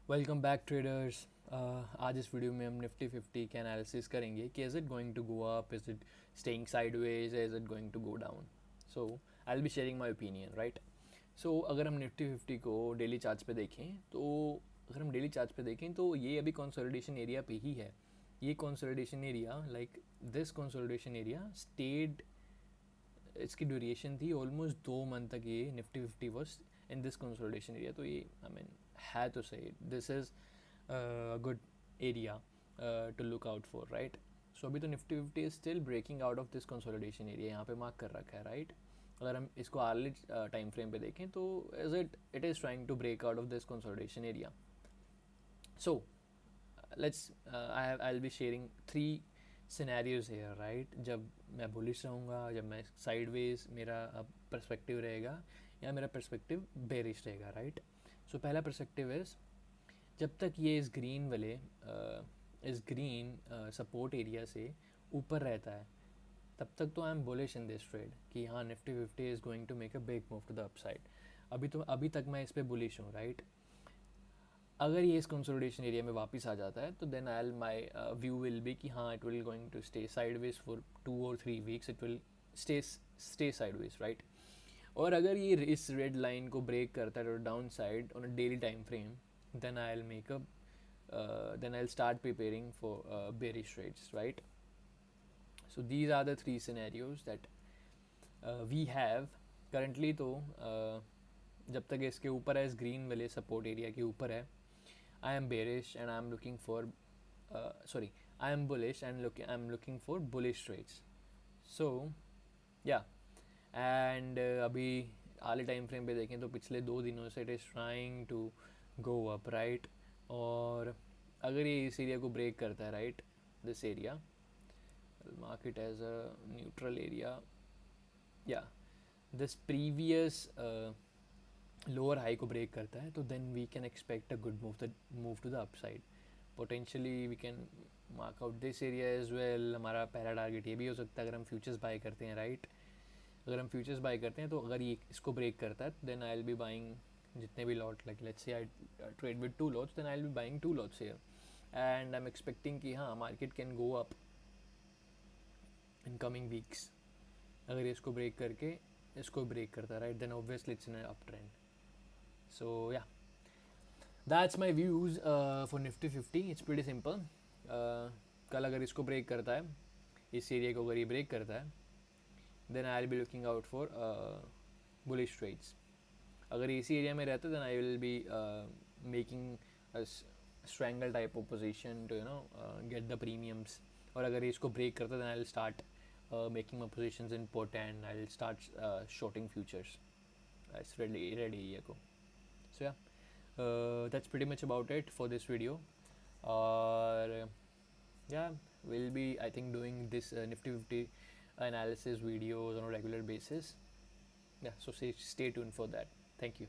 Welcome back traders. आज इस video में हम निफ्टी 50 के एनालिसिस करेंगे कि is it going to go up, is it staying sideways, is it going to go down. So I will be sharing my opinion, right. So अगर हम Nifty 50 को डेली चार्ट्स पे देखें तो अगर हम डेली चार्ट्स पे देखें तो ये अभी कंसोलिडेशन एरिया पे ही है। ये consolidation area like this consolidation area stayed, इसकी ड्यूरेशन थी ऑलमोस्ट 2 मंथ तक। ये Nifty 50 was in this consolidation area. तो ये आई मीन है तो सही, this is good area to look out for, right. So अभी तो Nifty 50 is still breaking out of this consolidation area, यहाँ पे मार्क कर रखा है, राइट। अगर हम इसको आर्ली टाइम फ्रेम पे देखें तो it is trying to break out of this consolidation area. So let's I will be sharing 3 scenarios here, right. जब मैं बुलिश रहूँगा, जब मैं साइडवेज मेरा पर्सपेक्टिव रहेगा, या मेरा पर्सपेक्टिव बेरिश रहेगा, राइट। सो पहला पर्सपेक्टिव इज़ जब तक ये इस ग्रीन सपोर्ट एरिया से ऊपर रहता है तब तक तो I am bullish in this trade कि हाँ Nifty 50 is going to make a big move to the upside. अभी तक मैं इस पर बुलिश हूँ, राइट। अगर ये इस कंसोलिडेशन एरिया में वापस आ जाता है तो then I my view will be कि हाँ it will going to stay sideways for 2 और 3 weeks, it will stay sideways, right. और अगर ये इस रेड लाइन को ब्रेक करता है down side on a daily time frame, then I'll make up then I'll start preparing for bearish trades, right? So these are the 3 scenarios that we have currently. तो जब तक इसके ऊपर है, इस ग्रीन वाले सपोर्ट एरिया के ऊपर है, I am bearish and I am looking for sorry I am bullish and I am looking for bullish trades. So yeah and अभी आले टाइम फ्रेम पे देखें तो पिछले 2 दिनों से it is trying to go up, right. और अगर ये इस एरिया को ब्रेक करता है, right, this area market as a neutral area, या दिस प्रीवियस लोअर हाई को ब्रेक करता है तो then we can expect a good move to the upside. Potentially we can mark out this area as well. हमारा पहला target ये भी हो सकता है अगर हम फ्यूचर्स बाय करते हैं, राइट। अगर हम फ्यूचर्स बाय करते हैं तो अगर ये इसको ब्रेक करता है then I will be buying जितने भी lot, like let's say I trade with 2 lots, then I will be buying 2 lots here and I am expecting कि हाँ market can go up in coming weeks. अगर ये इसको break करके इसको break करता है, right, then obviously it's in up trend. So yeah that's my views for Nifty 50। It's pretty simple. कल अगर इसको ब्रेक करता है, इस एरिया को अगर ये ब्रेक करता है, then I will be looking out for bullish trades. अगर इसी एरिया में रहता then I will be making strangle type of position to get the premiums. और अगर इसको ब्रेक करता then I will start making my positions in put and I'll start shorting futures. It's ready go. So yeah, that's pretty much about it for this video. Or yeah, we'll be I think doing this Nifty 50 analysis videos on a regular basis. Yeah, so stay tuned for that. Thank you.